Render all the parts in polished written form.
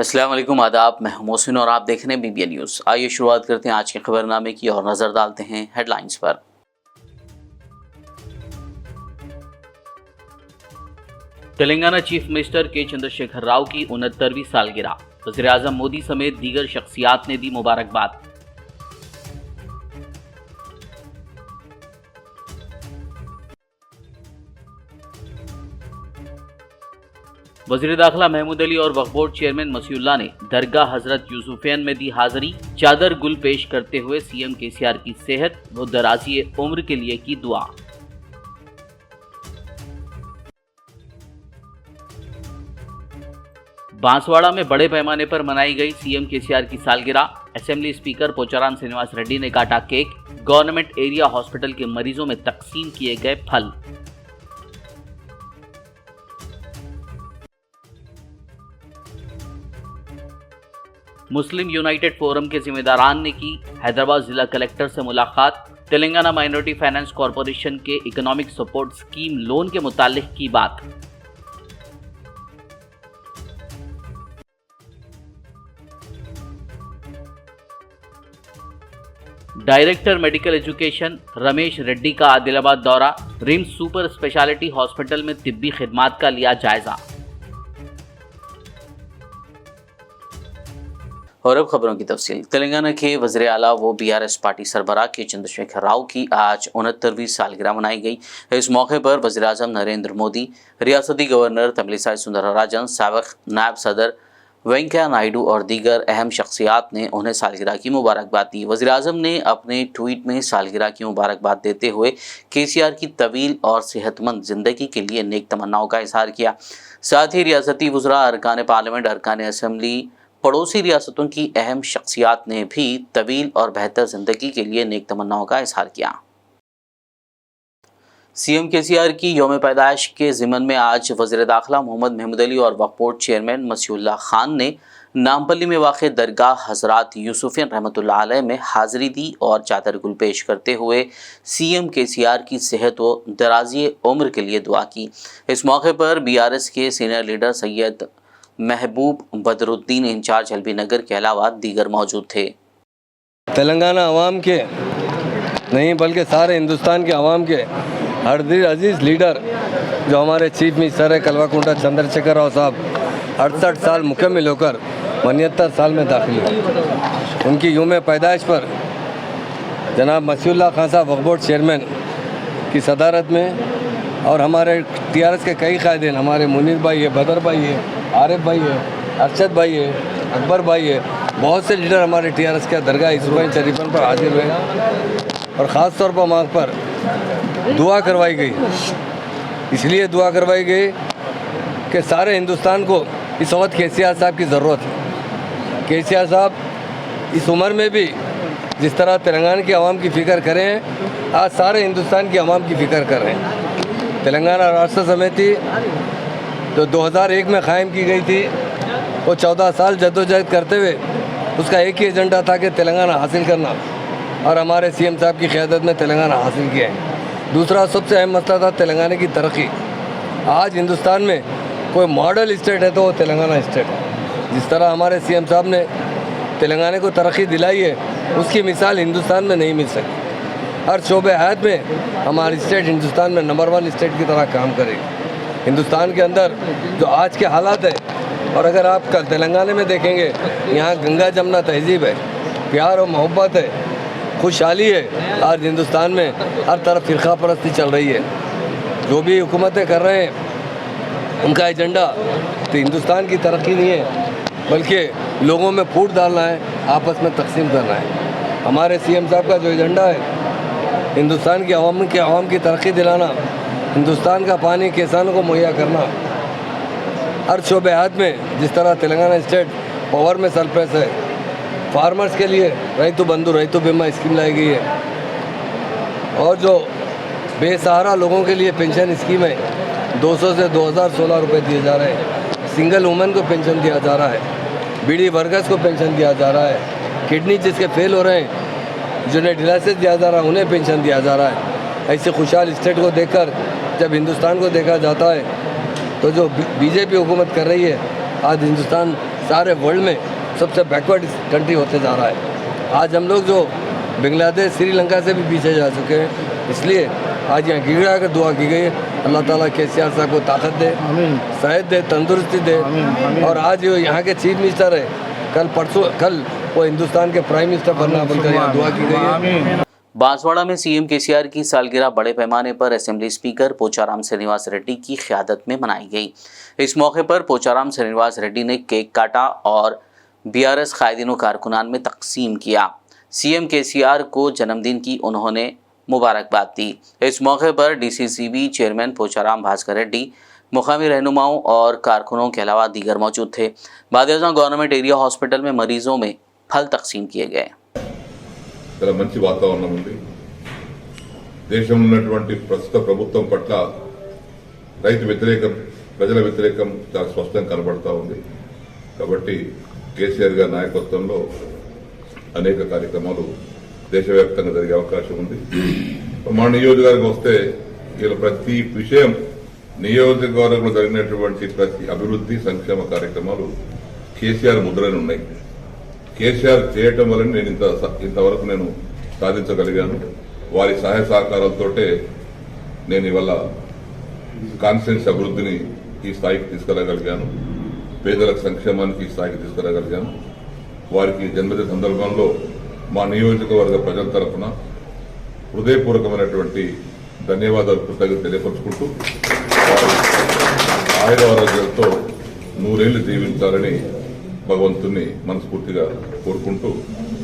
अस्सलाम वालेकुम, आदाब। मैं हूं मोहसिन और आप देख रहे हैं BBN न्यूज़। आइए शुरुआत करते हैं आज के खबरनामे की और नज़र डालते हैं हेडलाइंस पर। तेलंगाना चीफ मिनिस्टर के चंद्रशेखर राव की 69वीं सालगिरह, वज़ीर-ए-आज़म मोदी समेत दीगर शख्सियात ने दी मुबारकबाद। वज़ीर दाखिला महमूद अली और वक्फ बोर्ड चेयरमैन मसीउल्लाह ने दरगाह हजरत यूसुफियन में दी हाजिरी। चादर गुल पेश करते हुए सीएम केसीआर की सेहत व दराज़ी उम्र के लिए की दुआ। बांसवाड़ा में बड़े पैमाने पर मनाई गई सीएम केसीआर की सालगिरह। असेंबली स्पीकर पोचाराम श्रीनिवास रेड्डी ने काटा केक। गवर्नमेंट एरिया हॉस्पिटल के मरीजों में तकसीम किए गए फल। मुस्लिम यूनाइटेड फोरम के जिम्मेदारान ने की हैदराबाद जिला कलेक्टर से मुलाकात। तेलंगाना माइनॉरिटी फाइनेंस कॉरपोरेशन के इकोनॉमिक सपोर्ट स्कीम लोन के मुतालिक की बात। Director medical education Ramesh Reddy का आदिलाबाद दौरा। रिम्स सुपर स्पेशलिटी हॉस्पिटल में तिब्बी खिदमात का लिया जायजा। और अब खबरों की तफसील। तेलंगाना के वज़ीर आला व BRS पार्टी सरबराह के चंद्रशेखर राव की आज 69वीं सालगिरह मनाई गई। इस मौके पर वज़ीर आज़म नरेंद्र मोदी, रियासती गवर्नर तमिलिसाई सुंदरराजन, साबिक़ नायब सदर वेंकैया नायडू और दीगर अहम शख्सियात ने उन्हें सालगिरह की मुबारकबाद दी। वज़ीर आज़म ने अपने ट्वीट में सालगिरह की मुबारकबाद देते हुए केसीआर की तवील और सेहतमंद ज़िंदगी के लिए नेक तमन्नाओं का इज़हार किया। साथ ही रियासती वज़रा, अरकान पार्लियामेंट, अरकान असम्बली, पड़ोसी रियासतों की अहम शख्सियात ने भी तवील और बेहतर ज़िंदगी के लिए नेक तमन्नाओं का इज़हार किया। सीएम केसीआर की यौम पैदाइश के ज़िमन में आज वज़ीर दाखिला मोहम्मद महमूद अली और वक्फ बोर्ड चेयरमैन मसीउल्लाह खान ने नामपल्ली में वाक़ दरगाह हज़रत यूसुफियन रहमतुल्लाह अलैह में हाज़िरी दी और चादर गुल पेश करते हुए सीएम केसीआर की सेहत व दराज़ी उम्र के लिए दुआ की। इस मौके पर BRS के सीनियर लीडर सैयद महबूब बदरुद्दीन इंचार्ज एलबी नगर के अलावा दीगर मौजूद थे। तेलंगाना अवाम के नहीं बल्कि सारे हिंदुस्तान के अवाम के हर दिल अजीज़ लीडर जो हमारे चीफ मिनिस्टर है कल्वाकुंट्ला चंद्रशेखर राव साहब 68 साल मुकम्मल होकर 72 साल में दाखिल हुए। उनकी यूम पैदाइश पर जनाब मसीउल्लाह खान साहब वक्फ बोर्ड चेयरमैन की सदारत में और हमारे TRS के कई कायदीन, हमारे मुनीर भाई है, बदर भाई है, आरिफ भाई है, अरशद भाई है, अकबर भाई है, बहुत से लीडर हमारे TRS के दरगाह यूसुफियन शरीफन पर हाजिर हुए और ख़ास तौर पर वहाँ पर दुआ करवाई गई। इसलिए दुआ करवाई गई कि सारे हिंदुस्तान को इस वक्त केसीआर साहब की ज़रूरत है। केसीआर साहब इस उम्र में भी जिस तरह तेलंगाना की आवाम की फ़िक्र करें हैं, आज सारे हिंदुस्तान की आवाम की फ़िक्र कर रहे हैं। तेलंगाना राष्ट्र समिति तो 2001 में क़ायम की गई थी। वो 14 साल जद्दोजहद करते हुए उसका एक ही एजेंडा था कि तेलंगाना हासिल करना, और हमारे CM साहब की क़यादत में तेलंगाना हासिल किया है। दूसरा सबसे अहम मसला था तेलंगाना की तरक्की। आज हिंदुस्तान में कोई मॉडल स्टेट है तो वो तेलंगाना स्टेट है। जिस तरह हमारे CM साहब ने तेलंगाना को तरक्की दिलाई है, उसकी मिसाल हिंदुस्तान में नहीं मिल सकती। हर शोबे हयात में हमारी स्टेट हिंदुस्तान में नंबर 1 स्टेट की तरह काम करेगी। हिंदुस्तान के अंदर जो आज के हालात है, और अगर आप कल तेलंगाना में देखेंगे, यहाँ गंगा जमुना तहजीब है, प्यार और मोहब्बत है, खुशहाली है। आज हिंदुस्तान में हर तरफ फ़िरका परस्ती चल रही है। जो भी हुकूमतें कर रहे हैं उनका एजेंडा तो हिंदुस्तान की तरक्की नहीं है, बल्कि लोगों में फूट डालना है, आपस में तकसीम करना है। हमारे CM साहब का जो एजेंडा है हिंदुस्तान की आवाम की तरक्की दिलाना, हिंदुस्तान का पानी किसानों को मुहैया करना, हर शोबे हाथ में जिस तरह तेलंगाना स्टेट पावर में सरप्लस है, फार्मर्स के लिए रैतु बंधु रैतु बीमा स्कीम लाई गई है, और जो बेसहारा लोगों के लिए पेंशन स्कीम है 200 से 2016 रुपये दिए जा रहे हैं। सिंगल वुमेन को पेंशन दिया जा रहा है, बीडी वर्कर्स को पेंशन दिया जा रहा है, किडनी जिसके फेल हो रहे हैं जिन्हें डिलाइसिस दिया जा रहा है उन्हें पेंशन दिया जा रहा है। ऐसे खुशहाल स्टेट को देखकर जब हिंदुस्तान को देखा जाता है तो जो बीजेपी हुकूमत कर रही है, आज हिंदुस्तान सारे वर्ल्ड में सबसे बैकवर्ड कंट्री होते जा रहा है। आज हम लोग जो बांग्लादेश श्रीलंका से भी पीछे जा चुके हैं, इसलिए आज यहाँ गिड़ा कर दुआ की गई है। अल्लाह ताला केसीआर साहब को ताकत दे, सेहत दे, तंदुरुस्ती दे। और आज जो यहाँ के चीफ मिनिस्टर है, कल वो हिंदुस्तान के प्राइम मिनिस्टर बनना बनकर यहाँ दुआ की गई है। बांसवाड़ा में सीएम केसीआर की सालगिरह बड़े पैमाने पर असेंबली स्पीकर पोचाराम श्रीनिवास रेड्डी की क़यादत में मनाई गई। इस मौके पर पोचाराम श्रीनिवास रेड्डी ने केक काटा और बीआरएस कायदीन कारकुनान में तकसीम किया। सीएम केसीआर को जन्मदिन की उन्होंने मुबारकबाद दी। इस मौके पर डीसीसीबी चेयरमैन पोचाराम भास्कर रेड्डी, मुकामी रहनुमाओं और कारकुनों के अलावा दीगर मौजूद थे। बादेजा गवर्नमेंट एरिया हॉस्पिटल में मरीजों में फल तकसीम किए गए। చాలా మంచి వాతావరణం ఉంది. దేశంలో ఉన్నటువంటి ప్రస్తుత ప్రభుత్వం పట్ల రైతు వ్యతిరేకం, ప్రజల వ్యతిరేకం చాలా స్పష్టంగా కనబడతా ఉంది. కాబట్టి కేసీఆర్ గారి నాయకత్వంలో అనేక కార్యక్రమాలు దేశవ్యాప్తంగా జరిగే అవకాశం ఉంది. మా నియోజకవర్గం వస్తే ఇలా ప్రతి విషయం నియోజకవర్గంలో జరిగినటువంటి ప్రతి అభివృద్ధి సంక్షేమ కార్యక్రమాలు కేసీఆర్ ముద్రనే ఉన్నాయి. కేసీఆర్ చేయటం వల్ల నేను ఇంతవరకు నేను సాధించగలిగాను. వారి సహాయ సహకారాలతోటే నేను ఇవాళ కాన్స్టిట్యున్సీ అభివృద్ధిని ఈ స్థాయికి తీసుకురాగలిగాను. పేదల సంక్షేమానికి ఈ స్థాయికి తీసుకురాగలిగాను. వారికి జన్మదిన సందర్భంలో మా నియోజకవర్గ ప్రజల తరఫున హృదయపూర్వకమైనటువంటి ధన్యవాదాలు, కృతజ్ఞతలు తెలియపరుచుకుంటూ ఆయురారోగ్యాలతో 100 ఏళ్లు జీవించాలని భగవంతుని మనస్ఫూర్తిగా కోరుకుంటూ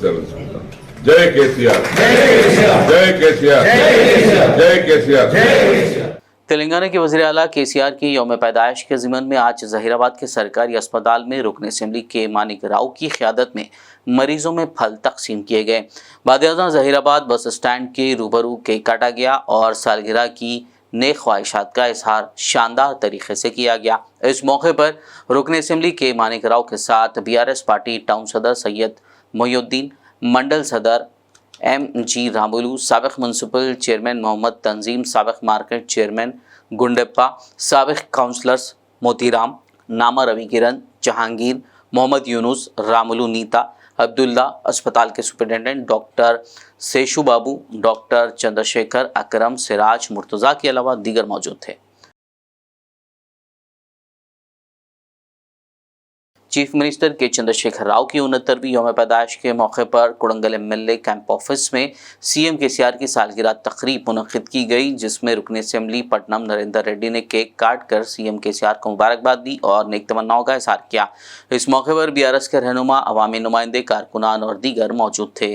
సెలవు తీసుకుంటాను. జై కేసీఆర్, జై కేసీఆర్, జై కేసీఆర్. तेलंगाना के वज़ीर आला केसीआर की यौम पैदाइश के ज़िमन में आज जहीराबाद के सरकारी अस्पताल में रुकन असेंबली के मानिक राव की क़यादत में मरीजों में फल तकसीम किए गए। बादेजा जहीराबाद बस स्टैंड के रूबरू केक काटा गया और सालगिरह की नेक ख्वाहिशात का इजहार शानदार तरीके से किया गया। इस मौके पर रुकन असेंबली के मानिक राव के साथ बीआरएस पार्टी टाउन सदर सैयद मोहिउद्दीन, मंडल सदर MG रामुलू, साबिक म्यूनसिपल चेयरमैन मोहम्मद तंजीम, साबिक मार्केट चेयरमैन गुंडेप्पा, साबिक काउंसलर्स मोतीराम, नामा रवि किरण, जहांगीर, मोहम्मद यूनुस, रामुलू नीता, अब्दुल्ला, अस्पताल के सुपरिटेंडेंट डॉक्टर सेशु बाबू, डॉक्टर चंद्रशेखर, अकरम, सिराज, मुर्तज़ा के अलावा दीगर मौजूद थे। चीफ मिनिस्टर के चंद्रशेखर राव की 69वीं यौम पैदाइश के मौके पर कुड़ंगल MLA कैंप ऑफिस में सीएम केसीआर की सालगिरह तकरीब मुनक़िद की गई, जिसमें रुकन असेंबली पटनम नरेंद्र रेड्डी ने केक काट कर सीएम केसीआर को मुबारकबाद दी और नेक तमन्नाओं का इज़हार किया। इस मौके पर बीआरएस के रहनुमा, अवामी नुमाइंदे, कारकुनान और दीगर मौजूद थे।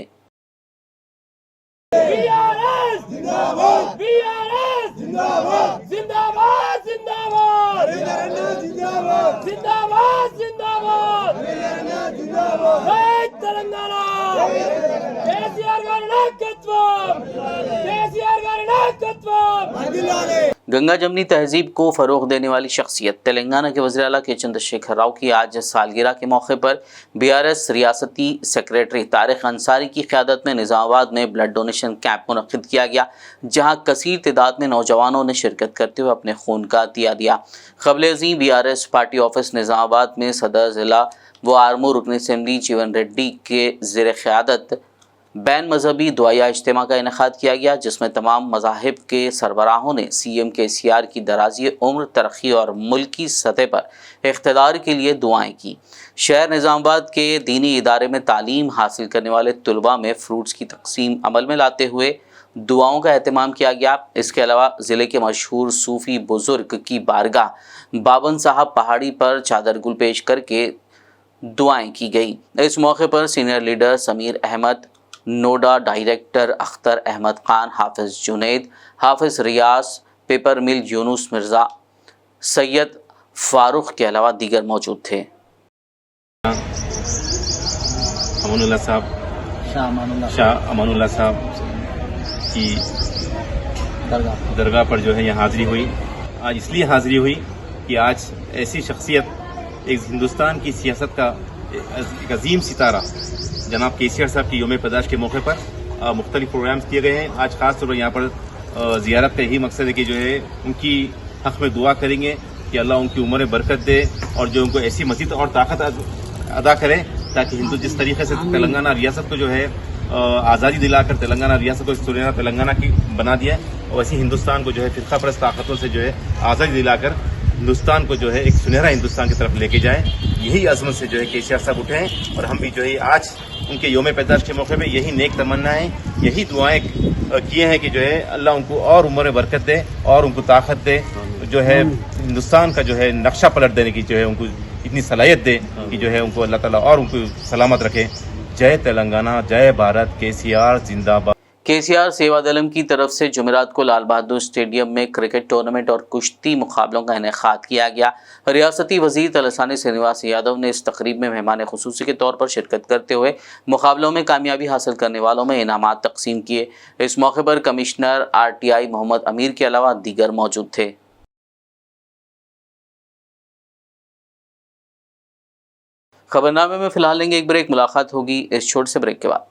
गंगा जमनी तहजीब को फ़रोग़ देने वाली शख्सियत तेलंगाना के वज़ीर आला के चंद्रशेखर राव की आज सालगिरह के मौके पर बीआरएस रियासती सेक्रेटरी तारिक अंसारी की क़यादत में निज़ामाबाद में ब्लड डोनेशन कैंप मुनक़िद किया गया, जहां कसीर तादाद में नौजवानों ने शिरकत करते हुए अपने खून का अतिया दिया। क़ब्ल-ए-ज़ीं बीआरएस पार्टी ऑफिस निज़ामाबाद में सदर ज़िला व आर्मू रुकन असेंबली जीवन रेड्डी के ज़ेर क़यादत बैन मजहबी दुआया इज्तिमा का इनेकाद किया गया, जिसमें तमाम मज़ाहिब के सरबराहों ने सीएम केसीआर की दराज़ी उम्र, तरक्की और मुल्की सतह पर इख्तिदार के लिए दुआएं की। शहर निज़ामाबाद के दीनी इदारे में तालीम हासिल करने वाले तलबा में फ्रूट्स की तकसीम अमल में लाते हुए दुआओं का एहतमाम किया गया। इसके अलावा ज़िले के मशहूर सूफ़ी बुज़ुर्ग की बारगाह बाबन साहब पहाड़ी पर चादर गुल पेश करके दुआएं की गई। इस मौके पर सीनियर लीडर समीर अहमद, नोडा director Akhtar Ahmed Khan, Hafiz Junaid, Hafiz Riyaz, paper mill Yunus Mirza, Syed Farooq के अलावा दीगर मौजूद थे। शाह अमानुल्लाह साहब की दरगाह पर जो है यहाँ हाज़िरी हुई। आज इसलिए हाज़िरी हुई कि आज ऐसी शख्सियत, एक हिंदुस्तान की सियासत का एक अजीम सितारा जनाब केसीआर साहब की यौम पैदाइश के मौके पर मुख्तलिफ प्रोग्राम्स किए गए हैं। आज खास तौर पर यहाँ पर ज़ियारत का यही मकसद है कि जो है उनकी हक़ में दुआ करेंगे कि अल्लाह उनकी उम्र में बरकत दे और जो उनको ऐसी मज़ीद और ताकत अदा करें, ताकि हिंदू जिस तरीके से तेलंगाना रियासत को जो है आज़ादी दिलाकर तेलंगाना रियासत को सुनहरा तेलंगाना की बना दिया है, वैसे हिंदुस्तान को जो है फिरका परस्त ताकतों से जो है आज़ादी दिलाकर हिंदुस्तान को जो है एक सुनहरा हिंदुस्तान की तरफ लेके जाए। यही अज़मत से जो है केसीआर साहब उठे हैं और हम भी जो है आज उनके योम पैदाइश के मौके पे यही नेक तमन्नाएं, यही दुआएं किए हैं कि जो है अल्लाह उनको और उम्र बरकत दे और उनको ताकत दे, जो है हिंदुस्तान का जो है नक्शा पलट देने की जो है उनको इतनी सलाहियत दे कि जो है उनको अल्लाह ताला और उनको सलामत रखे। जय तेलंगाना, जय भारत, केसीआर जिंदाबाद। केसीआर सेवादलम की तरफ से जुमेरात को लाल बहादुर स्टेडियम में क्रिकेट टूर्नामेंट और कुश्ती मुकाबलों का इनेकाद किया गया। रियासती वजीर तलसानी श्रीनिवास यादव ने इस तकरीब में मेहमान खुसूसी के तौर पर शिरकत करते हुए मुकाबलों में कामयाबी हासिल करने वालों में इनामात तकसीम किए। इस मौके पर कमिश्नर RTI मोहम्मद अमीर के अलावा दीगर मौजूद थे। खबरनामे में फिलहाल लेंगे एक ब्रेक, मुलाकात होगी इस छोटे से ब्रेक के बाद।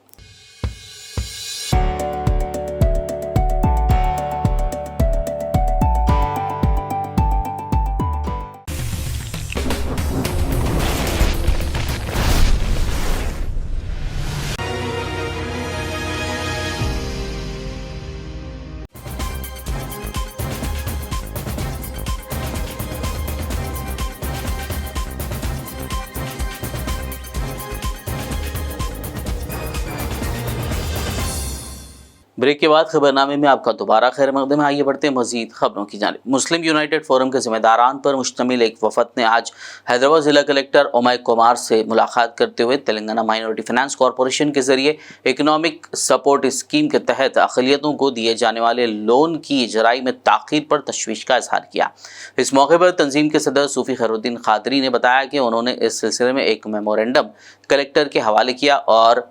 ब्रेक के बाद खबरनामे में आपका दोबारा खैर मकदम है। आइए बढ़ते हैं मजीद खबरों की जानिब। मुस्लिम यूनाइटेड फोरम के जिम्मेदारान पर मुश्तमिल एक वफद ने आज हैदराबाद जिला कलेक्टर उमय कुमार से मुलाकात करते हुए तेलंगाना माइनॉरिटी फाइनेंस कॉरपोरेशन के जरिए इकनॉमिक सपोर्ट स्कीम के तहत अक़लियतों को दिए जाने वाले लोन की इजराई में ताख़ीर पर तशवीश का इजहार किया। इस मौके पर तंजीम के सदर सूफी खैरुद्दीन कादरी ने बताया कि उन्होंने इस सिलसिले में एक मेमोरेंडम कलेक्टर के हवाले किया और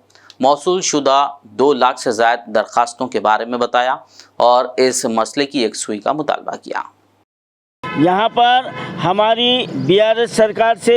मौसूल शुदा 2 लाख से ज़ायद दरखास्तों के बारे में बताया और इस मसले की यकसुई का मुतालबा किया। यहाँ पर हमारी BRS सरकार से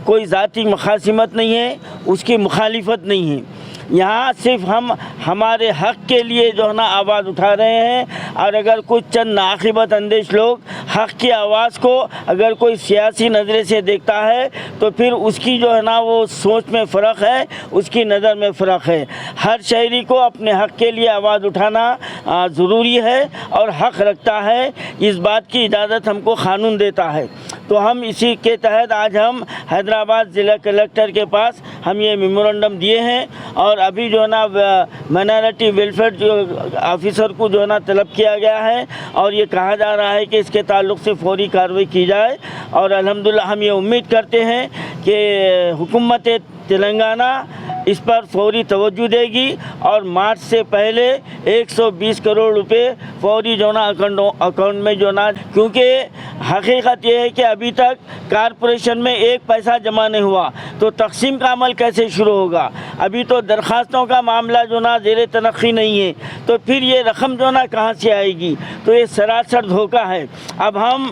कोई ज़ाती मुखासिमत नहीं है, उसकी मुखालिफत नहीं है। यहाँ सिर्फ हम हमारे हक़ के लिए जो है ना आवाज़ उठा रहे हैं और अगर कुछ चंद नाक़िबत अंदेश लोग हक़ की आवाज़ को अगर कोई सियासी नज़रे से देखता है तो फिर उसकी जो है ना वो सोच में फ़र्क है, उसकी नज़र में फ़र्क है। हर शहरी को अपने हक़ के लिए आवाज़ उठाना ज़रूरी है और हक़ रखता है, इस बात की इजाज़त हमको क़ानून देता है। तो हम इसी के तहत आज हम हैदराबाद ज़िला कलेक्टर के पास हम ये मेमोरेंडम दिए हैं और अभी जो है ना माइनॉरिटी वेलफेयर जो ऑफिसर को जो है ना तलब किया गया है और ये कहा जा रहा है कि इसके ताल्लुक़ से फौरी कार्रवाई की जाए और अल्हम्दुलिल्लाह हम ये उम्मीद करते हैं कि हुकूमत तेलंगाना इस पर फौरी तवज्जो देगी और मार्च से पहले 120 करोड़ रुपए फौरी जो ना अकाउंट में जो ना, क्योंकि हकीकत ये है कि अभी तक कारपोरेशन में 1 पैसा जमा नहीं हुआ तो तकसीम का अमल कैसे शुरू होगा। अभी तो दरखास्तों का मामला जो ना ज़ेरे तनख्वी नहीं है तो फिर ये रकम जो ना कहाँ से आएगी, तो ये सरासर धोखा है। अब हम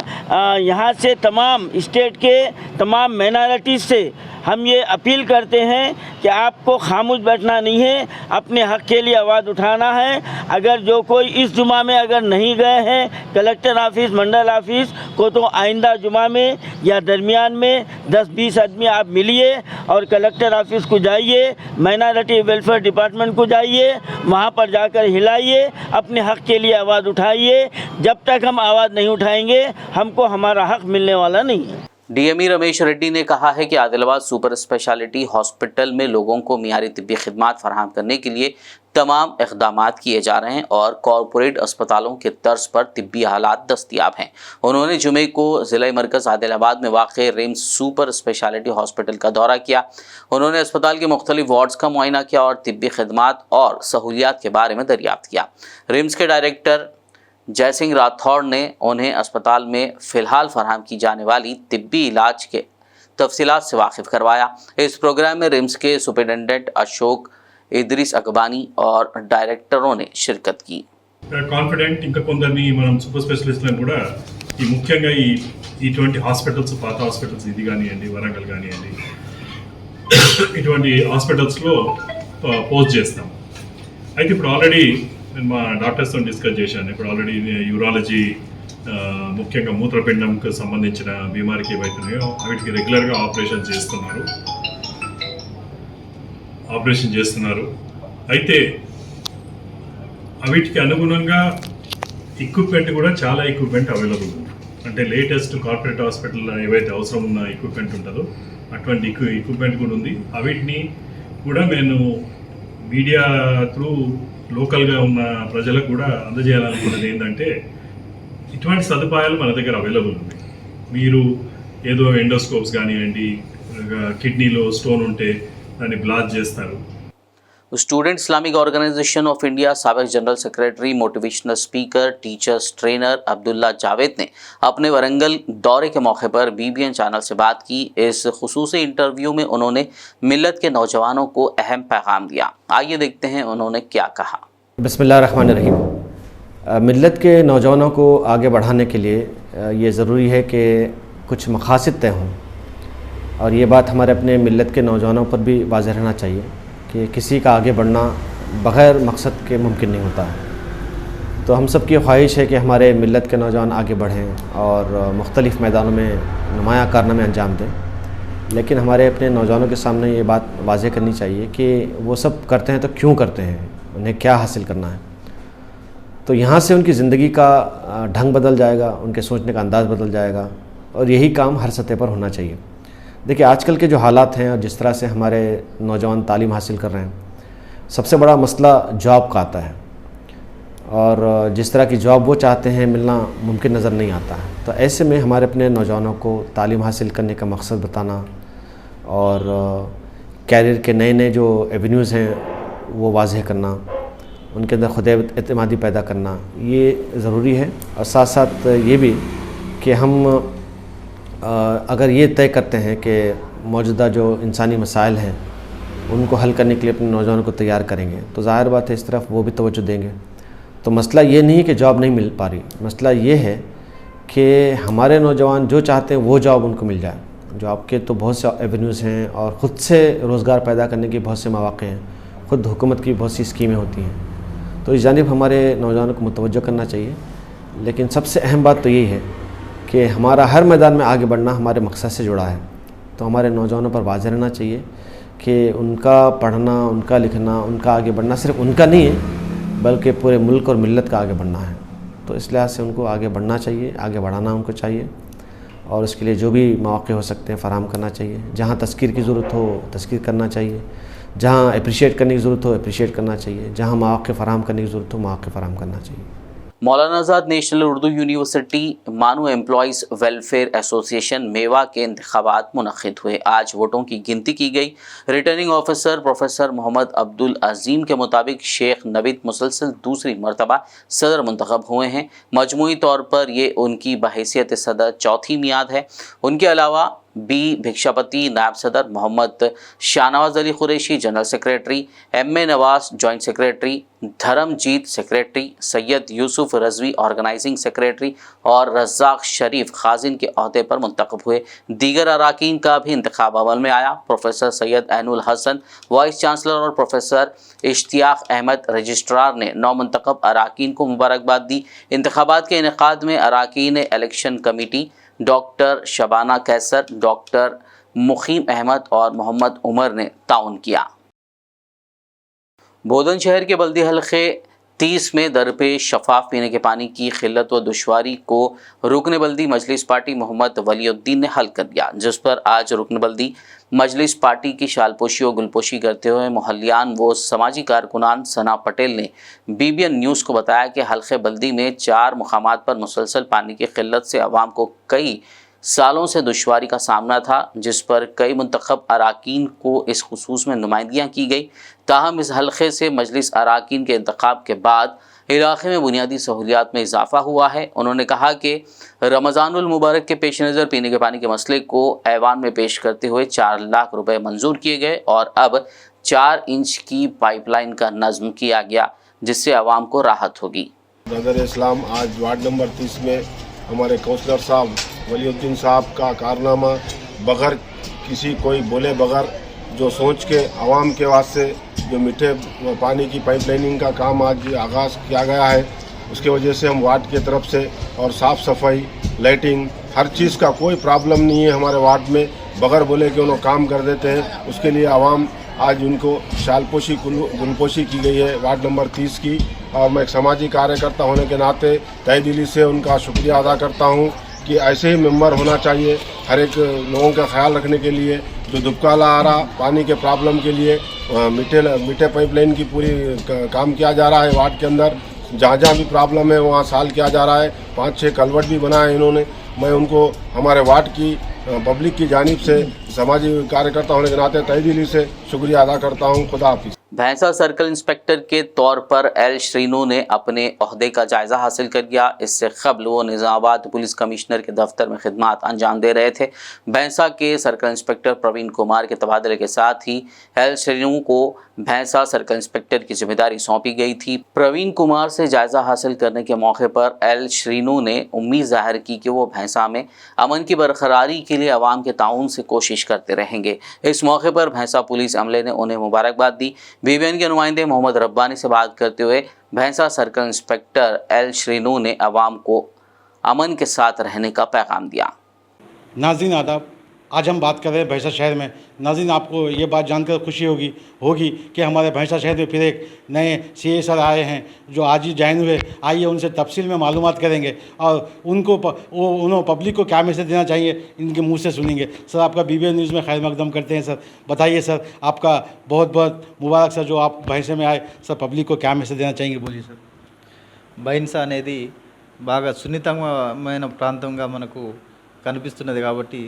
यहाँ से तमाम स्टेट के तमाम माइनॉरिटीज़ से हम ये अपील करते हैं कि आपको खामोश बैठना नहीं है, अपने हक़ के लिए आवाज़ उठाना है। अगर जो कोई इस जुमा में अगर नहीं गए हैं कलेक्टर ऑफिस, मंडल ऑफिस को, तो आइंदा जुमा में या दरमियान में 10-20 आदमी आप मिलिए और कलेक्टर ऑफिस को जाइए, माइनॉरिटी वेलफेयर डिपार्टमेंट को जाइए, वहाँ पर जाकर हिलाइए, अपने हक़ के लिए आवाज़ उठाइए। जब तक हम आवाज़ नहीं उठाएंगे हमको हमारा हक़ मिलने वाला नहीं है। DME रमेश रेड्डी ने कहा है कि आदिलाबाद सुपर स्पेशलिटी हॉस्पिटल में लोगों को मियारी तिब्बी खिदमात फराहम करने के लिए तमाम इक़दामात किए जा रहे हैं और कॉरपोरेट अस्पतालों के तर्ज पर तिब्बी हालात दस्तियाब हैं। उन्होंने जुमे को ज़िला मरकज़ आदिलाबाद में वाक़ रिम्स सुपर स्पेशलिटी हॉस्पिटल का दौरा किया। उन्होंने अस्पताल के मुख्तलिफ वार्ड्स का मुआयना किया और तिब्बी खिदमात और सहूलियात के बारे में दरियाफ्त किया। रिम्स के डायरेक्टर जय सिंह राठौड़ ने उन्हें अस्पताल में फ़िलहाल फराहम की जाने वाली तिब्बी इलाज के तफसीलात से वाकिफ़ करवाया। इस प्रोग्राम में रिम्स के सुपरिटेंडेंट अशोक इद्रिस अकबानी और डायरेक्टरों ने शिरकत की। కాన్ఫిడెంట్ ఇంకా కొందరిని మనం సూపర్ స్పెషలిస్ట్లను కూడా ఈ ముఖ్యంగా ఇటువంటి హాస్పిటల్స్, పాత హాస్పిటల్స్ ఇది కానివ్వండి, వరంగల్ కానివ్వండి, ఇటువంటి హాస్పిటల్స్లో పోస్ట్ చేస్తాం. అయితే ఇప్పుడు ఆల్రెడీ నేను మా డాక్టర్స్తో డిస్కస్ చేశాను. ఇప్పుడు ఆల్రెడీ యూరాలజీ, ముఖ్యంగా మూత్రపిండంకు సంబంధించిన బీమారికి ఏవైతున్నాయో వీటికి రెగ్యులర్గా ఆపరేషన్ చేస్తున్నారు. ఆపరేషన్ చేస్తున్నారు. అయితే వీటికి అనుగుణంగా ఎక్విప్మెంట్ కూడా చాలా ఎక్విప్మెంట్ అవైలబుల్ ఉంది. అంటే లేటెస్ట్ కార్పొరేట్ హాస్పిటల్ ఏవైతే అవసరం ఉన్న ఎక్విప్మెంట్ ఉంటుందో అటువంటి ఎక్విప్మెంట్ కూడా ఉంది. వీటిని కూడా నేను మీడియా త్రూ లోకల్గా ఉన్న ప్రజలకు కూడా అందజేయాలనుకున్నది ఏంటంటే ఇటువంటి సదుపాయాలు మన దగ్గర అవైలబుల్ ఉన్నాయి. మీరు ఏదో ఎండోస్కోప్స్ కానివ్వండి, కిడ్నీలో స్టోన్ ఉంటే దాన్ని బ్లాక్ చేస్తారు. Student Islamic Organisation of India साबिक general secretary motivational speaker teachers trainer Abdullah Javed ने अपने वरंगल दौरे के मौके पर BBN चैनल से बात की। इस खुसूसी इंटरव्यू में उन्होंने मिल्लत के नौजवानों को अहम पैगाम दिया। आइए देखते हैं उन्होंने क्या कहा। बिस्मिल्लाहिर्रहमानिर्रहीम। मिल्लत के नौजवानों को आगे बढ़ाने के लिए ये ज़रूरी है कि कुछ मकासद तय हों, और ये बात हमारे अपने मिल्लत के नौजवानों पर भी वाज़ेह रहना चाहिए कि किसी का आगे बढ़ना बग़ैर मकसद के मुमकिन नहीं होता है। तो हम सब की ख्वाहिश है कि हमारे मिल्लत के नौजवान आगे बढ़ें और मुख्तलिफ़ मैदानों में नुमायाँ कारनामे अंजाम दें, लेकिन हमारे अपने नौजवानों के सामने ये बात वाज़ेह करनी चाहिए कि वो सब करते हैं तो क्यों करते हैं, उन्हें क्या हासिल करना है। तो यहाँ से उनकी ज़िंदगी का ढंग बदल जाएगा, उनके सोचने का अंदाज़ बदल जाएगा, और यही काम हर सतह पर होना चाहिए। देखिए, आजकल के जो हालात हैं और जिस तरह से हमारे नौजवान तालीम हासिल कर रहे हैं, सबसे बड़ा मसला जॉब का आता है, और जिस तरह की जॉब वो चाहते हैं मिलना मुमकिन नज़र नहीं आता है। तो ऐसे में हमारे अपने नौजवानों को तालीम हासिल करने का मकसद बताना और कैरियर के नए नए जो एवेन्यूज़ हैं वो वाज़ेह करना, उनके अंदर खुद एतमादी पैदा करना, ये ज़रूरी है। और साथ साथ ये भी कि हम अगर ये तय करते हैं कि मौजूदा जो इंसानी मसाइल हैं उनको हल करने के लिए अपने नौजवानों को तैयार करेंगे, तो ज़ाहिर बात है इस तरफ वो भी तवज्जो देंगे। तो मसला ये नहीं है कि जॉब नहीं मिल पा रही, मसला ये है कि हमारे नौजवान जो चाहते हैं वो जॉब उनको मिल जाए। जॉब के तो बहुत से एवेन्यूज़ हैं और ख़ुद से रोज़गार पैदा करने के बहुत से मौक़े हैं, ख़ुद हुकूमत की बहुत सी स्कीमें होती हैं। तो इस जानिब हमारे नौजवानों को मुतवज्जो करना चाहिए। लेकिन सबसे अहम बात तो यही है कि हमारा हर मैदान में आगे बढ़ना हमारे मकसद से जुड़ा है। तो हमारे नौजवानों पर वाज़ेह रहना चाहिए कि उनका पढ़ना, उनका लिखना, उनका आगे बढ़ना सिर्फ उनका नहीं है, बल्कि पूरे मुल्क और मिल्लत का आगे बढ़ना है। तो इस लिहाज से उनको आगे बढ़ना चाहिए, आगे बढ़ाना उनको चाहिए, और उसके लिए जो भी मौक़े हो सकते हैं फ़राहम करना चाहिए। जहाँ तस्कीर की ज़रूरत हो तस्कीर करना चाहिए, जहाँ अप्रिशिएट करने की ज़रूरत हो अप्रिशिएट करना चाहिए, जहाँ मौक़े फ़राहम करने की ज़रूरत हो मौक़े फ़राहम करना चाहिए। मौलाना आज़ाद नेशनल उर्दू यूनिवर्सिटी मानू एम्प्लॉइज़ वेलफेयर एसोसिएशन मेवा के इंतखाबात मुनक़िद हुए। आज वोटों की गिनती की गई। Returning officer professor Mohammed Abdul Azeem के मुताबिक शेख नवीद मुसलसल दूसरी मरतबा सदर मुंतखब हुए हैं। मजमूई तौर पर ये उनकी बहैसियत सदर चौथी मियाद है। उनके अलावा बी भिक्षापति नायब सदर, Mohammed Shahnawaz Ali Qureshi general secretary, MA Nawaz joint secretary, Dharamjeet secretary, Syed Yusuf Rizvi organising secretary और रज़ाक शरीफ खाजिन के अहदे पर मुंतखब हुए। दीगर अराकीन का भी इंतखाब अमल में आया। Professor Syed Ainul Hasan vice chancellor और प्रोफेसर इश्तियाक अहमद रजिस्ट्रार ने नौ मुंतखब अराकीन को मुबारकबाद दी। इंतखाबात के इनेकाद में अराकीन इलेक्शन कमेटी डॉक्टर शबाना कैसर, डॉक्टर मुखीम अहमद और मोहम्मद उमर ने ताउन किया। बोधन शहर के बल्दी हल्के 30 में दरपेश शफाफ पीने के पानी की किल्लत व दुश्वारी को रुकन बल्दी मजलिस पार्टी मोहम्मद वलीउद्दीन ने हल कर दिया, जिस पर आज रुकन बल्दी मजलिस पार्टी की शालपोशी और गुलपोशी करते हुए मोहल्लियान व समाजी कारकुनान सना पटेल ने BBN न्यूज़ को बताया कि हल्के बल्दी में 4 मुकामात पर मुसलसल पानी की किल्लत से आवाम को कई सालों से दुश्वारी का सामना था, जिस पर कई मुंतखब अराकीन को इस खुसूस में नुमाइंदियाँ की गई। ताहम इस हल्के से मजलिस अराकीन के इंतखाब के बाद इलाके में बुनियादी सहूलियात में इजाफा हुआ है। उन्होंने कहा कि रमज़ानुल मुबारक के पेश नज़र पीने के पानी के मसले को ऐवान में पेश करते हुए 4 लाख रुपए मंजूर किए गए और अब 4 इंच की पाइपलाइन का नज़्म किया गया, जिससे आवाम को राहत होगी। नज़र इस्लाम आज वार्ड नंबर 30 में हमारे काउंसलर साहब वलीउद्दीन साहब का कारनामा बगैर किसी कोई बोले बगैर जो सोच के आवाम के वास्ते जो मीठे पानी की पाइपलाइनिंग का काम आज आगाज़ किया गया है, उसके वजह से हम वार्ड की तरफ से और साफ़ सफाई लाइटिंग हर चीज़ का कोई प्रॉब्लम नहीं है। हमारे वार्ड में बगैर बोले कि उन्होंने काम कर देते हैं। उसके लिए आवाम आज उनको शालपोशी गुलपोशी की गई है वार्ड नंबर 30 की। और मैं एक सामाजिक कार्यकर्ता होने के नाते तहे दिली से उनका शुक्रिया अदा करता हूँ कि ऐसे ही मेंबर होना चाहिए हर एक लोगों का ख्याल रखने के लिए। जो दुबकाला आ रहा पानी के प्रॉब्लम के लिए मीठे पाइपलाइन की पूरी काम किया जा रहा है वार्ड के अंदर। जहाँ जहाँ भी प्रॉब्लम है वहाँ साल किया जा रहा है। 5-6 कलवर्ट भी बनाए इन्होंने। मैं उनको हमारे वार्ड की पब्लिक की जानिब से सामाजिक कार्यकर्ता होने के नाते तहे दिली से शुक्रिया अदा करता हूँ। खुदा हाफिज। भैंसा सर्कल इंस्पेक्टर के तौर पर एल श्रीनू ने अपने ओहदे का जायजा हासिल कर लिया। इससे कबल वो निज़ामाबाद पुलिस कमिश्नर के दफ्तर में खिदमत अंजाम दे रहे थे। भैंसा के सर्कल इंस्पेक्टर प्रवीण कुमार के तबादले के साथ ही एल श्रीनू को भैंसा सर्कल इंस्पेक्टर की जिम्मेदारी सौंपी गई थी। प्रवीण कुमार से जायजा हासिल करने के मौके पर एल श्रीनू ने उम्मीद जाहिर की कि वो भैंसा में अमन की बरकरारी के लिए अवाम के ताउन से कोशिश करते रहेंगे। इस मौके पर भैंसा पुलिस अमले ने उन्हें मुबारकबाद दी। BBN के नुमाइंदे मोहम्मद रब्बानी से बात करते हुए भैंसा सर्कल इंस्पेक्टर एल श्रीनू ने अवाम को अमन के साथ रहने का पैगाम दिया। नाज़रीन आदाब, आज हम बात कर रहे हैं भैंसा शहर में। नाज़रीन, आपको ये बात जानकर खुशी होगी कि हमारे भैंसा शहर में फिर एक नए CA सर आए हैं जो आज ही ज्वाइन हुए। आइए उनसे तफसील में मालूमात करेंगे और उन्होंने पब्लिक को क्या मैसेज देना चाहिए इनके मुंह से सुनेंगे। सर, आपका BBN न्यूज़ में खैर मकदम करते हैं। सर बताइए सर, आपका बहुत बहुत मुबारक सर जो आप भैंसे में आए। सर पब्लिक को क्या मैसेज देना चाहेंगे, बोलिए सर। భైన్సా అనేది బాగా సున్నితమైన ప్రాంతంగా మనకు కనిపిస్తున్నది కాబట్టి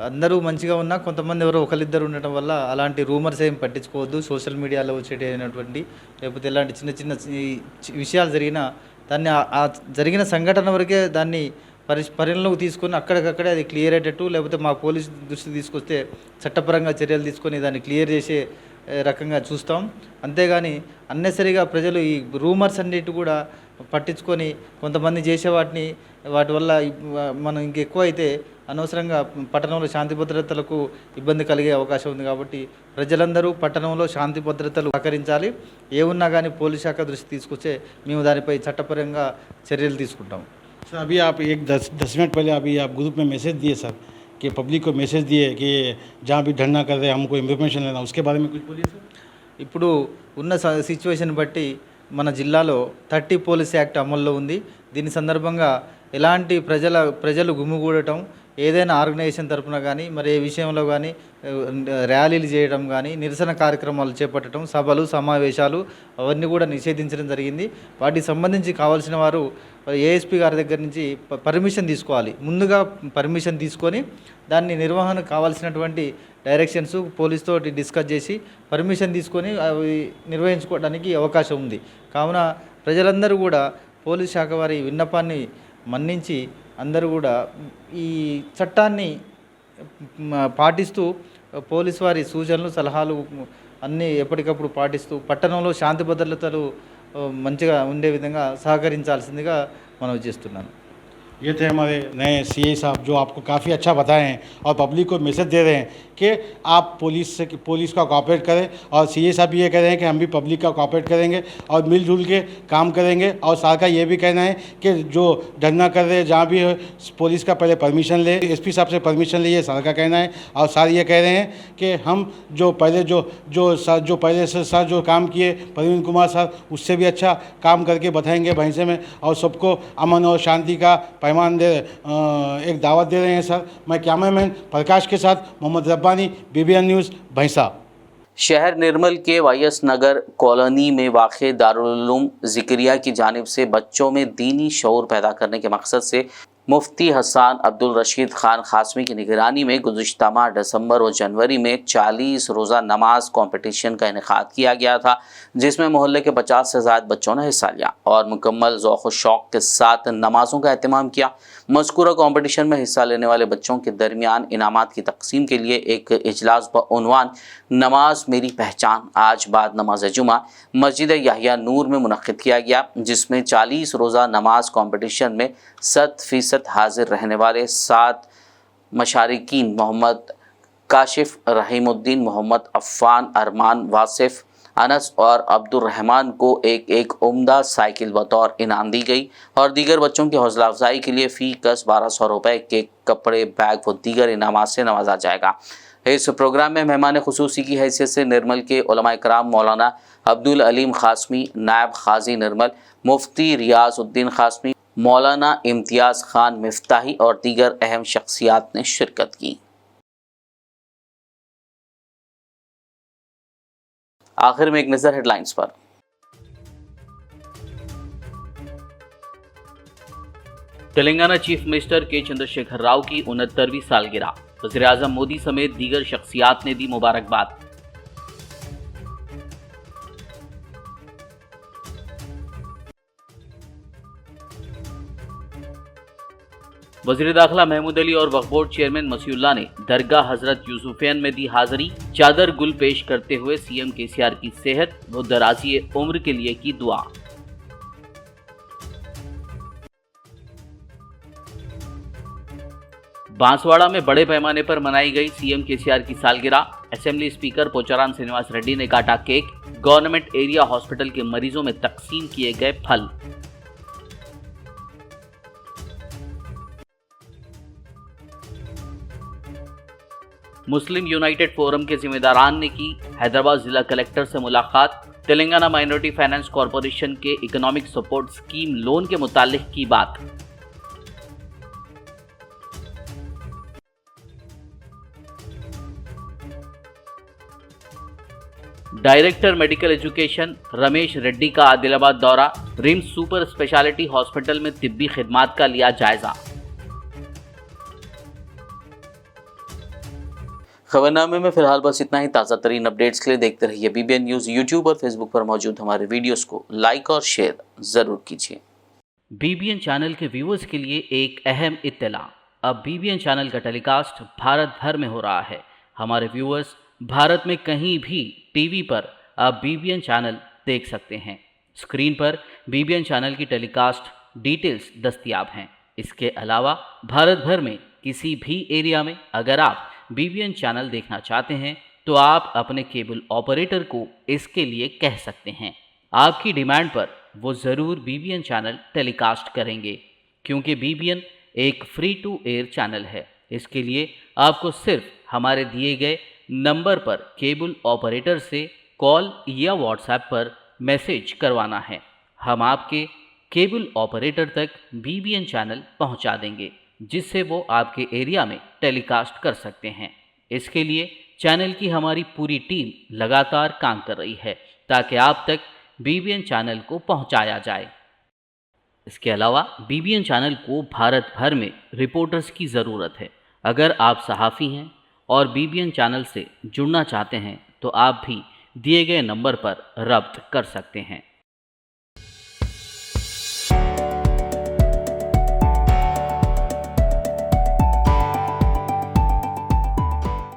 అందరూ మంచిగా ఉన్నా కొంతమంది ఎవరో ఒకరిద్దరు ఉండటం వల్ల అలాంటి రూమర్స్ ఏం పట్టించుకోవద్దు. సోషల్ మీడియాలో వచ్చేటటువంటి లేకపోతే ఇలాంటి చిన్న చిన్న విషయాలు జరిగినా దాన్ని ఆ జరిగిన సంఘటన వరకే దాన్ని పరిగణలోకి తీసుకొని అక్కడికక్కడే అది క్లియర్ అయ్యేటట్టు లేకపోతే మా పోలీస్ దృష్టికి తీసుకొస్తే చట్టపరంగా చర్యలు తీసుకొని దాన్ని క్లియర్ చేసే రకంగా చూస్తాం. అంతేగాని అన్నెసరిగా ప్రజలు ఈ రూమర్స్ అన్నిటి కూడా పట్టించుకొని కొంతమంది చేసే వాటి వల్ల మనం ఇంకెక్కువ అయితే అనవసరంగా పట్టణంలో శాంతి భద్రతలకు ఇబ్బంది కలిగే అవకాశం ఉంది. కాబట్టి ప్రజలందరూ పట్టణంలో శాంతి భద్రతలు సహకరించాలి. ఏ ఉన్నా కానీ పోలీస్ శాఖ దృష్టి తీసుకొచ్చే మేము దానిపై చట్టపరంగా చర్యలు తీసుకుంటాం. सर अभी आप 10 मिनट पहले अभी आप ग्रुप में मैसेज दिए सर कि पब्लिक को मैसेज दिए कि जहाँ भी धरना कर रहे हैं हमको इन्फॉर्मेशन लेना, उसके बारे में कुछ बोलिए सर। ఇప్పుడు ఉన్న సిచ్యువేషన్ బట్టి మన జిల్లాలో 30 పోలీస్ యాక్ట్ అమల్లో ఉంది. దీని సందర్భంగా ఎలాంటి ప్రజలు గుమిగూడటం, ఏదైనా ఆర్గనైజేషన్ తరపున కానీ మరి ఏ విషయంలో కానీ ర్యాలీలు చేయడం కానీ నిరసన కార్యక్రమాలు చేపట్టడం, సభలు సమావేశాలు అవన్నీ కూడా నిషేధించడం జరిగింది. వాటికి సంబంధించి కావాల్సిన వారు ASP గారి దగ్గర నుంచి పర్మిషన్ తీసుకోవాలి. ముందుగా పర్మిషన్ తీసుకొని దాన్ని నిర్వహణ కావాల్సినటువంటి డైరెక్షన్స్ పోలీస్ తోటి డిస్కస్ చేసి పర్మిషన్ తీసుకొని అవి నిర్వహించుకోవడానికి అవకాశం ఉంది. కావున ప్రజలందరూ కూడా పోలీస్ శాఖ వారి విన్నపాన్ని మన్నించి అందరూ కూడా ఈ చట్టాన్ని పాటిస్తూ పోలీస్ వారి సూచనలు సలహాలు అన్నీ ఎప్పటికప్పుడు పాటిస్తూ పట్టణంలో శాంతి భద్రతలు మంచిగా ఉండే విధంగా సహకరించాల్సిందిగా మనం చేస్తున్నాను. ये थे हमारे नए CA साहब जो आपको काफ़ी अच्छा बताए हैं और पब्लिक को मैसेज दे रहे हैं कि आप पुलिस का कोऑपरेट करें। और CA साहब ये कह रहे हैं कि हम भी पब्लिक का कोऑपरेट करेंगे और मिलजुल के काम करेंगे। और सर का ये भी कहना है कि जो धरना कर रहे हैं जहाँ भी पुलिस का पहले परमिशन ले, SP साहब से परमिशन लिए, सर का कहना है। और सर ये कह रहे हैं कि हम जो पहले से सर जो काम किए प्रवीण कुमार सर, उससे भी अच्छा काम करके बताएंगे भैंसे में और सबको अमन और शांति का पैमान एक दावत दे रहे हैं सर। मैं कैमरामैन प्रकाश के साथ मोहम्मद रब्बानी, BBN न्यूज़ भैंसा। शहर निर्मल के YS नगर कॉलोनी में वाक़े दारुल उलूम ज़िक्रिया की जानिब से बच्चों में दीनी शऊर पैदा करने के मकसद से मुफ्ती हसन अब्दुल रशीद खान खासमी की निगरानी में गुज़िश्ता माह दिसंबर और जनवरी में 40 रोज़ा नमाज कंपटीशन का इनेकाद किया गया था, जिसमें मोहल्ले के 50 से ज़्यादा बच्चों ने हिस्सा लिया और मुकम्मल ज़ौक़ व शौक़ के साथ नमाज़ों का एहतमाम किया। मज़कूरा कंपटीशन में हिस्सा लेने वाले बच्चों के दरमियान इनामात की तकसीम के लिए एक इजलास बउनवान नमाज मेरी पहचान आज बाद नमाज जुमा मस्जिद याहिया नूर में मुनक़्क़िद किया गया, जिसमें 40 रोज़ा नमाज कंपटीशन में 100% हाजिर रहने वाले 7 मशारिकीन मोहम्मद काशिफ, रहीमुद्दीन, मोहम्मद अफ़ान, अरमान, वासिफ, अनस और अब्दुर्रहमान को एक उम्दा साइकिल बतौर इनाम दी गई और दीगर बच्चों की हौसला अफजाई के लिए फ़ी कस 1200 रुपये के कपड़े, बैग व दीगर इनामात से नवाजा जाएगा। इस प्रोग्राम में मेहमान खुसूसी की हैसियत से निर्मल के उलमा कराम मौलाना अब्दुल अलीम खासमी, नायब खाजी निर्मल, मुफ्ती रियाज उद्दीन खासमी, मौलाना इम्तियाज़ खान मिफ्ताही और दीगर अहम शख्सियात ने शिरकत की। आखिर में एक नज़र हेडलाइंस पर। तेलंगाना चीफ मिनिस्टर के चंद्रशेखर राव की 69वीं सालगिरह, वज़ीर-ए-आज़म मोदी समेत दीगर शख्सियात ने दी मुबारकबाद। वज़ीर दाखिला महमूद अली और वक्फ बोर्ड चेयरमैन मसीउल्लाह ने दरगाह हजरत यूसुफियन में दी हाजिरी, चादर गुल पेश करते हुए सीएम केसीआर की सेहत व दराज़ी उम्र के लिए की दुआ। बांसवाड़ा में बड़े पैमाने पर मनाई गई सीएम केसीआर की सालगिरह, असेंबली स्पीकर पोचाराम श्रीनिवास रेड्डी ने काटा केक, गवर्नमेंट एरिया हॉस्पिटल के मरीजों में तकसीम किए गए फल। मुस्लिम यूनाइटेड फोरम के जिम्मेदारान ने की हैदराबाद जिला कलेक्टर से मुलाकात, तेलंगाना माइनॉरिटी फाइनेंस कॉरपोरेशन के इकोनॉमिक सपोर्ट स्कीम लोन के मुतालिक की बात। Director medical education Ramesh Reddy का आदिलाबाद दौरा, रिम्स सुपर स्पेशलिटी हॉस्पिटल में तिब्बी खिदमात का लिया जायजा। खबरनामे में फिलहाल बस इतना ही। ताज़ा तरीन अपडेट्स के लिए देखते रहिए BBN न्यूज़। यूट्यूब और फेसबुक पर मौजूद हमारे वीडियोस को लाइक और शेयर ज़रूर कीजिए। BBN चैनल के व्यूअर्स के लिए एक अहम इत्तला, अब BBN चैनल का टेलीकास्ट भारत भर में हो रहा है। हमारे व्यूअर्स भारत में कहीं भी टीवी पर अब BBN चैनल देख सकते हैं। स्क्रीन पर BBN चैनल की टेलीकास्ट डिटेल्स दस्तयाब हैं। इसके अलावा भारत भर में किसी भी एरिया में अगर आप BBN चैनल देखना चाहते हैं तो आप अपने केबल ऑपरेटर को इसके लिए कह सकते हैं। आपकी डिमांड पर वो ज़रूर BBN चैनल टेलीकास्ट करेंगे, क्योंकि BBN एक फ्री टू एयर चैनल है। इसके लिए आपको सिर्फ हमारे दिए गए नंबर पर केबल ऑपरेटर से कॉल या व्हाट्सएप पर मैसेज करवाना है। हम आपके केबल ऑपरेटर तक BBN चैनल पहुंचा देंगे, जिससे वो आपके एरिया में टेलीकास्ट कर सकते हैं। इसके लिए चैनल की हमारी पूरी टीम लगातार काम कर रही है ताकि आप तक BBN चैनल को पहुंचाया जाए। इसके अलावा BBN चैनल को भारत भर में रिपोर्टर्स की ज़रूरत है। अगर आप सहाफ़ी हैं और BBN चैनल से जुड़ना चाहते हैं तो आप भी दिए गए नंबर पर रब्त कर सकते हैं।